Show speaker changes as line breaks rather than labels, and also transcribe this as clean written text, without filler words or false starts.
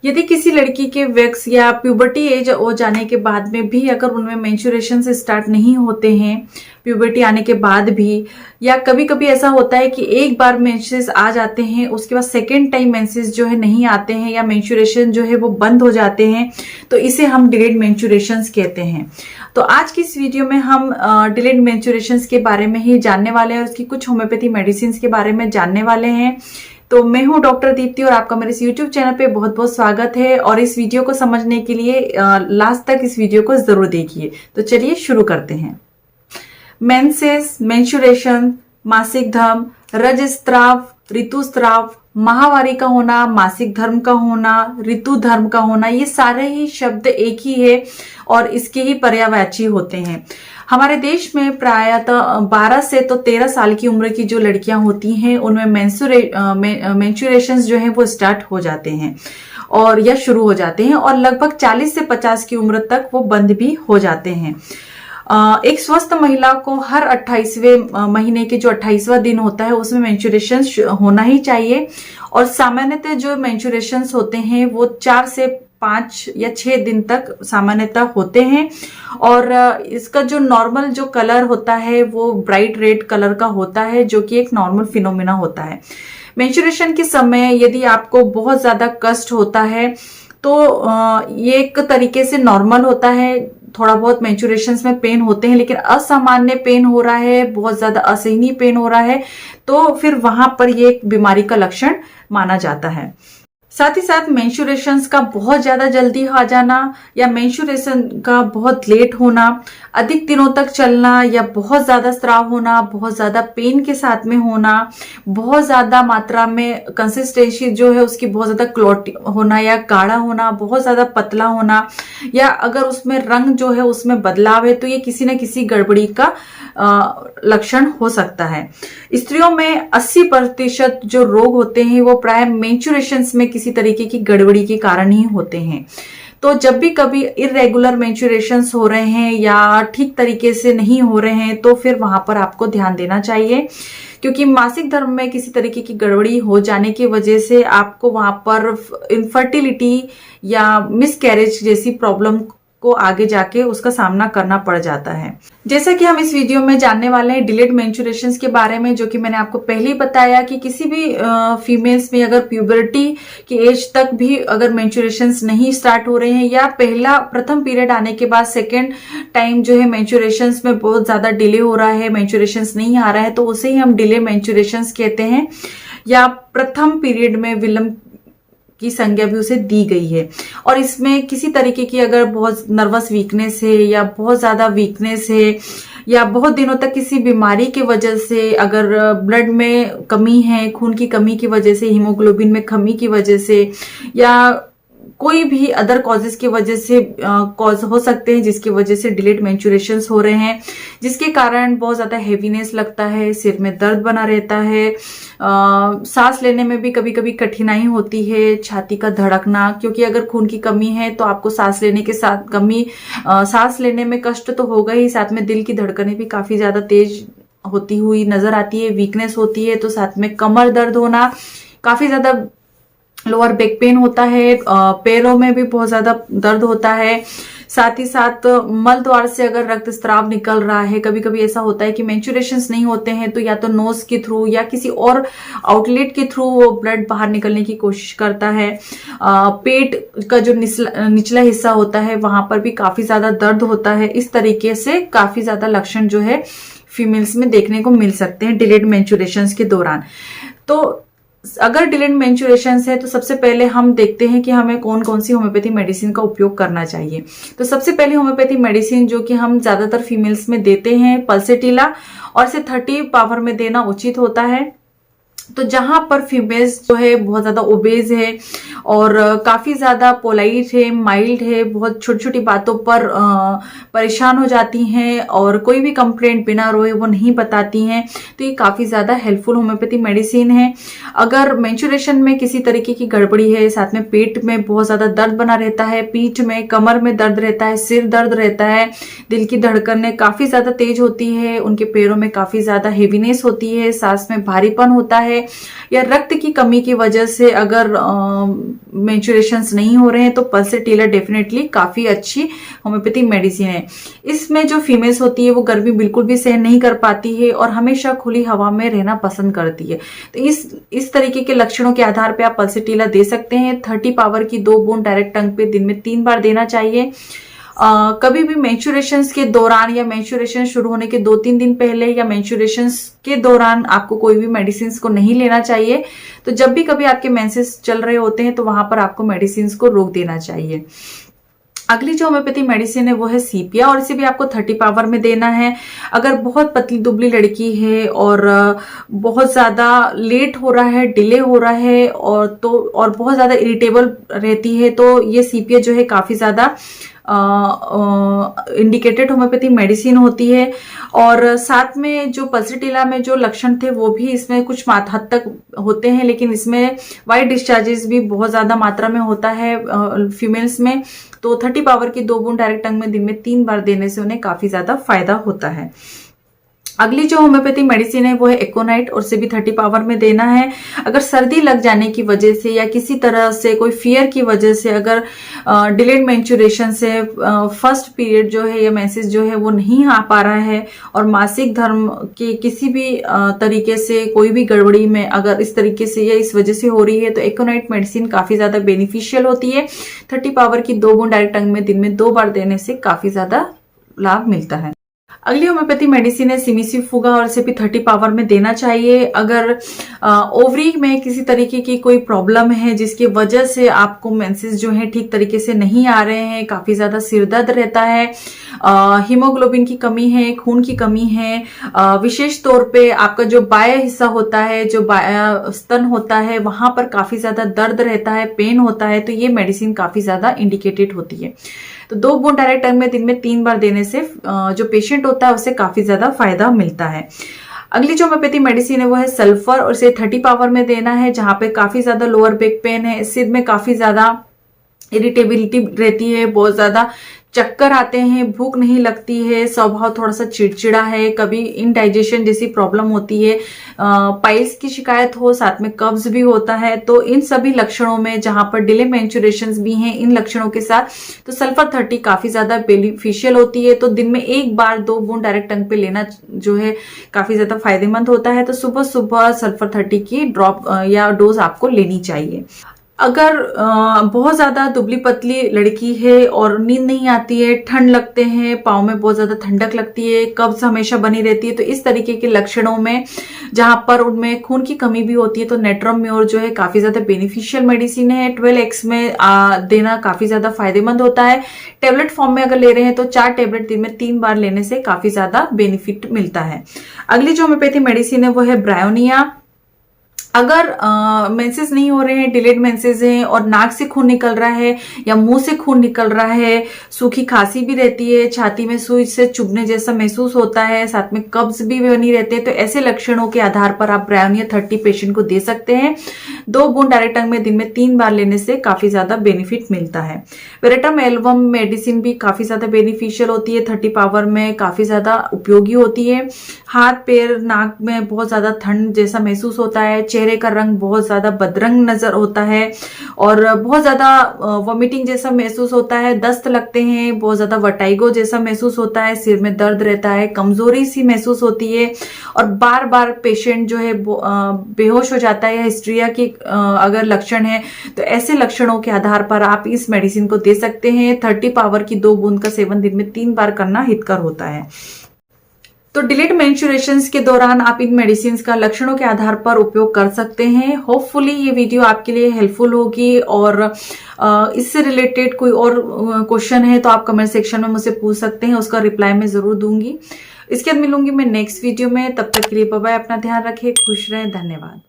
यदि किसी लड़की के वैक्स या प्यूबर्टी एज हो जाने के बाद में भी अगर उनमें मेंस्ट्रुएशन स्टार्ट नहीं होते हैं, प्यूबर्टी आने के बाद भी, या कभी कभी ऐसा होता है कि एक बार मेंसेस आ जाते हैं उसके बाद सेकेंड टाइम मेंसेस जो है नहीं आते हैं या मेंस्ट्रुएशन जो है वो बंद हो जाते हैं, तो इसे हम डिलेड मेंस्ट्रुएशन कहते हैं। तो आज की इस वीडियो में हम डिलेड मेंस्ट्रुएशन के बारे में ही जानने वाले हैं और उसकी कुछ होम्योपैथी मेडिसिन के बारे में जानने वाले हैं। तो मैं हूं डॉक्टर दीप्ति और आपका मेरे इस यूट्यूब चैनल पे बहुत बहुत स्वागत है। और इस वीडियो को समझने के लिए लास्ट तक इस वीडियो को जरूर देखिए। तो चलिए शुरू करते हैं। मेंसेस, मेंस्ट्रुएशन, मासिक धर्म, रजस्राव, ऋतुस्राव, माहवारी का होना, मासिक धर्म का होना, ऋतु धर्म का होना, ये सारे ही शब्द एक ही है और इसके ही पर्यायवाची होते हैं। हमारे देश में प्रायतः 12 से तो 13 साल की उम्र की जो लड़कियां होती हैं उनमें मेंस्ट्रुएशंस जो है वो स्टार्ट हो जाते हैं और या शुरू हो जाते हैं और लगभग 40 से 50 की उम्र तक वो बंद भी हो जाते हैं। एक स्वस्थ महिला को हर 28वें महीने के जो 28वां दिन होता है उसमें मेंस्ट्रुएशन होना ही चाहिए और सामान्यतः जो मेंस्ट्रुएशन होते हैं वो 4 से 5 या 6 दिन तक सामान्यतः होते हैं और इसका जो नॉर्मल जो कलर होता है वो ब्राइट रेड कलर का होता है, जो कि एक नॉर्मल फिनोमिना होता है। मेंस्ट्रुएशन के समय यदि आपको बहुत ज्यादा कष्ट होता है तो ये एक तरीके से नॉर्मल होता है। थोड़ा बहुत मेंस्ट्रुएशन में पेन होते हैं, लेकिन असामान्य पेन हो रहा है, बहुत ज्यादा असहनीय पेन हो रहा है, तो फिर वहां पर ये एक बीमारी का लक्षण माना जाता है। साथ ही साथ मेंस्ट्रुएशंस का बहुत ज्यादा जल्दी आ जाना या मेंस्ट्रुएशन का बहुत लेट होना, अधिक दिनों तक चलना या बहुत ज्यादा स्राव होना, बहुत ज्यादा पेन के साथ में होना, बहुत ज्यादा मात्रा में कंसिस्टेंसी जो है उसकी बहुत ज्यादा क्लॉट होना या गाढ़ा होना, बहुत ज्यादा पतला होना, या अगर उसमें रंग जो है उसमें बदलाव है तो ये किसी न किसी गड़बड़ी का लक्षण हो सकता है। स्त्रियों में 80% जो रोग होते हैं वो प्राय मेंस्ट्रुएशन में किसी तरीके की गड़बड़ी के कारण ही होते हैं। तो जब भी कभी इरेगुलर मेंस्ट्रुएशंस हो रहे हैं या ठीक तरीके से नहीं हो रहे हैं तो फिर वहां पर आपको ध्यान देना चाहिए, क्योंकि मासिक धर्म में किसी तरीके की गड़बड़ी हो जाने की वजह से आपको वहां पर इनफर्टिलिटी या मिसकैरेज जैसी प्रॉब्लम को आगे जाके उसका सामना करना पड़ जाता है। जैसा कि हम इस वीडियो में जानने वाले हैं डिलेड मेंस्ट्रुएशंस के बारे में, जो कि मैंने आपको पहले ही बताया कि किसी भी फीमेल्स में अगर प्यूबर्टी की एज तक भी अगर मेंस्ट्रुएशंस नहीं स्टार्ट हो रहे हैं या प्रथम पीरियड आने के बाद सेकेंड टाइम जो है मेंस्ट्रुएशंस में बहुत ज्यादा डिले हो रहा है, मेंस्ट्रुएशंस नहीं आ रहा है, तो उसे ही हम डिले मेंस्ट्रुएशंस कहते हैं या प्रथम पीरियड में विलंब की संज्ञा भी उसे दी गई है। और इसमें किसी तरीके की अगर बहुत नर्वस वीकनेस है या बहुत ज्यादा वीकनेस है या बहुत दिनों तक किसी बीमारी की वजह से अगर ब्लड में कमी है, खून की कमी की वजह से, हीमोग्लोबिन में कमी की वजह से या कोई भी अदर कॉजेस की वजह से कॉज हो सकते हैं जिसकी वजह से डिलेड मेंस्ट्रुएशंस हो रहे हैं, जिसके कारण बहुत ज्यादा हेवीनेस लगता है, सिर में दर्द बना रहता है, सांस लेने में भी कभी कभी कठिनाई होती है, छाती का धड़कना, क्योंकि अगर खून की कमी है तो आपको सांस लेने के साथ सांस लेने में कष्ट तो होगा ही, साथ में दिल की धड़कनें भी काफी ज्यादा तेज होती हुई नजर आती है, वीकनेस होती है, तो साथ में कमर दर्द होना, काफी ज्यादा लोअर बैक पेन होता है, पैरों में भी बहुत ज्यादा दर्द होता है, साथ ही साथ मल द्वार से अगर रक्तस्राव निकल रहा है, कभी कभी ऐसा होता है कि मेंस्ट्रुएशंस नहीं होते हैं तो या तो नोज के थ्रू या किसी और आउटलेट के थ्रू वो ब्लड बाहर निकलने की कोशिश करता है। पेट का जो निचला हिस्सा होता है वहां पर भी काफी ज्यादा दर्द होता है। इस तरीके से काफी ज्यादा लक्षण जो है फीमेल्स में देखने को मिल सकते हैं डिलेड मेंस्ट्रुएशंस के दौरान। तो अगर डिलेड मेंस्ट्रुएशंस है तो सबसे पहले हम देखते हैं कि हमें कौन कौन सी होम्योपैथी मेडिसिन का उपयोग करना चाहिए। तो सबसे पहले होम्योपैथी मेडिसिन जो कि हम ज्यादातर फीमेल्स में देते हैं, पल्सेटिला, और इसे 30 पावर में देना उचित होता है। तो जहां पर फीमेल्स जो है बहुत ज्यादा ओबेज है और काफी ज्यादा पोलाइट है, माइल्ड है, बहुत छोटी छोटी बातों पर परेशान हो जाती हैं और कोई भी कंप्लेंट बिना रोए वो नहीं बताती हैं, तो ये काफी ज्यादा हेल्पफुल होम्योपैथी मेडिसिन है। अगर मेंस्ट्रुएशन में किसी तरीके की गड़बड़ी है, साथ में पेट में बहुत ज्यादा दर्द बना रहता है, पीठ में, कमर में दर्द रहता है, सिर दर्द रहता है, दिल की धड़कनें काफी ज्यादा तेज होती है, उनके पैरों में काफी ज्यादा हेवीनेस होती है, सांस में भारीपन होता है, है या रक्त की कमी की वजह से अगर मेंस्ट्रुएशंस नहीं हो रहे हैं तो पल्सेटिला डेफिनेटली काफी अच्छी होम्योपैथिक मेडिसिन है। इसमें जो फीमेल्स होती है वो गर्मी बिल्कुल भी सहन नहीं कर पाती है और हमेशा खुली हवा में रहना पसंद करती है। तो इस तरीके के लक्षणों के आधार पे आप पल्सेटिला दे सकते हैं। 30 पावर की 2 बूंद डायरेक्ट टंग पे दिन में 3 बार देना चाहिए। कभी भी मेंस्ट्रुएशंस के दौरान या मेंस्ट्रुएशन शुरू होने के 2-3 दिन पहले या मेंस्ट्रुएशंस के दौरान आपको कोई भी मेडिसिन को नहीं लेना चाहिए। तो जब भी कभी आपके मेंसेस चल रहे होते हैं तो वहां पर आपको मेडिसिन को रोक देना चाहिए। अगली जो होम्योपैथी मेडिसिन है वो है सीपिया और इसे भी आपको 30 पावर में देना है। अगर बहुत पतली दुबली लड़की है और बहुत ज्यादा लेट हो रहा है, डिले हो रहा है और बहुत ज्यादा इरिटेबल रहती है तो ये सीपिया जो है काफी ज्यादा इंडिकेटेड होम्योपैथिक मेडिसिन होती है। और साथ में जो पल्सेटिला में जो लक्षण थे वो भी इसमें कुछ हद तक होते हैं, लेकिन इसमें वाइट डिस्चार्जेस भी बहुत ज्यादा मात्रा में होता है फीमेल्स में। तो 30 पावर की 2 बूंद डायरेक्ट टंग में दिन में 3 बार देने से उन्हें काफी ज्यादा फायदा होता है। अगली जो होम्योपैथी मेडिसिन है वो है एकोनाइट और उसे भी 30 पावर में देना है। अगर सर्दी लग जाने की वजह से या किसी तरह से कोई फियर की वजह से अगर डिलेड मेंस्ट्रुएशन से फर्स्ट पीरियड जो है या मेंसेस जो है वो नहीं आ पा रहा है और मासिक धर्म के किसी भी तरीके से कोई भी गड़बड़ी में अगर इस तरीके से या इस वजह से हो रही है तो एकोनाइट मेडिसिन काफी ज्यादा बेनिफिशियल होती है। 30 पावर की 2 बूंद डायरेक्ट टंग में दिन में 2 बार देने से काफी ज्यादा लाभ मिलता है। अगली होम्योपैथी मेडिसिन है सिमिसिफुगा और इसे भी 30 पावर में देना चाहिए। अगर ओवरी में किसी तरीके की कोई प्रॉब्लम है जिसकी वजह से आपको मेंसेस जो है ठीक तरीके से नहीं आ रहे हैं, काफी ज्यादा सिरदर्द रहता है, हीमोग्लोबिन की कमी है, खून की कमी है, विशेष तौर पे आपका जो बाह्य हिस्सा होता है, जो स्तन होता है वहां पर काफी ज्यादा दर्द रहता है, पेन होता है, तो ये मेडिसिन काफी ज्यादा इंडिकेटेड होती है। तो 2 बूंद डायरेक्ट टंग में दिन में 3 बार देने से जो पेशेंट होता है उसे काफी ज्यादा फायदा मिलता है। अगली जो होम्योपैथी मेडिसिन है वो है सल्फर और इसे 30 पावर में देना है। जहां पे काफी ज्यादा लोअर बैक पेन है, सिर में काफी ज्यादा इरिटेबिलिटी रहती है, बहुत ज्यादा चक्कर आते हैं, भूख नहीं लगती है, स्वभाव थोड़ा सा चिड़चिड़ा है, कभी इनडाइजेशन जैसी प्रॉब्लम होती है, पाइल्स की शिकायत हो, साथ में कब्ज भी होता है। तो इन सभी लक्षणों में जहां पर डिले मेंस्ट्रुएशंस भी हैं इन लक्षणों के साथ तो सल्फर 30 काफी ज्यादा बेनिफिशियल होती है। तो दिन में 1 बार 2 बूंद डायरेक्ट टंग पे लेना जो है काफी ज्यादा फायदेमंद होता है। तो सुबह सुबह सल्फर 30 की ड्रॉप या डोज आपको लेनी चाहिए। अगर बहुत ज्यादा दुबली पतली लड़की है और नींद नहीं आती है, ठंड लगते हैं, पाँव में बहुत ज्यादा ठंडक लगती है, कब्ज हमेशा बनी रहती है, तो इस तरीके के लक्षणों में जहां पर उनमें खून की कमी भी होती है तो नेट्रोम्योर जो है काफी ज्यादा बेनिफिशियल मेडिसिन है। 12x में देना काफी ज्यादा फायदेमंद होता है। टेबलेट फॉर्म में अगर ले रहे हैं तो 4 टेबलेट दिन में 3 बार लेने से काफी ज्यादा बेनिफिट मिलता है। अगली जो होम्योपैथी मेडिसिन है वो है ब्रायोनिया। अगर मेंसेस नहीं हो रहे हैं, डिलेड मेंसेस हैं और नाक से खून निकल रहा है या मुंह से खून निकल रहा है, सूखी खांसी भी रहती है, छाती में सुई से चुभने जैसा महसूस होता है, साथ में कब्ज भी बनी रहते हैं, तो ऐसे लक्षणों के आधार पर आप ब्रायोनिया 30 पेशेंट को दे सकते हैं। 2 बूंद डायरेक्ट टंग में दिन में 3 बार लेने से काफी ज्यादा बेनिफिट मिलता है। वेरेटम एल्बम मेडिसिन भी काफी ज्यादा बेनिफिशियल होती है, 30 पावर में काफी ज्यादा उपयोगी होती है। हाथ पैर नाक में बहुत ज्यादा ठंड जैसा महसूस होता है, चेहरे का रंग बहुत ज्यादा बदरंग नजर होता है और बहुत ज्यादा वॉमिटिंग जैसा महसूस होता है, दस्त लगते हैं, बहुत ज्यादा वर्टाइगो जैसा महसूस होता है, सिर में दर्द रहता है, कमजोरी सी महसूस होती है और बार बार पेशेंट जो है बेहोश हो जाता है या हिस्ट्रिया की अगर लक्षण है तो ऐसे लक्षणों के आधार पर आप इस मेडिसिन को दे सकते हैं। 30 पावर की 2 बूंद का सेवन दिन में 3 बार करना हितकर होता है। तो डिलेड मेंस्ट्रुएशंस के दौरान आप इन मेडिसिन का लक्षणों के आधार पर उपयोग कर सकते हैं। होपफुली ये वीडियो आपके लिए हेल्पफुल होगी और इससे रिलेटेड कोई और क्वेश्चन है तो आप कमेंट सेक्शन में मुझसे पूछ सकते हैं, उसका रिप्लाई मैं जरूर दूंगी। इसके बाद मिलूंगी मैं नेक्स्ट वीडियो में, तब तक के लिए बाय बाय, अपना ध्यान रखें, खुश रहें, धन्यवाद।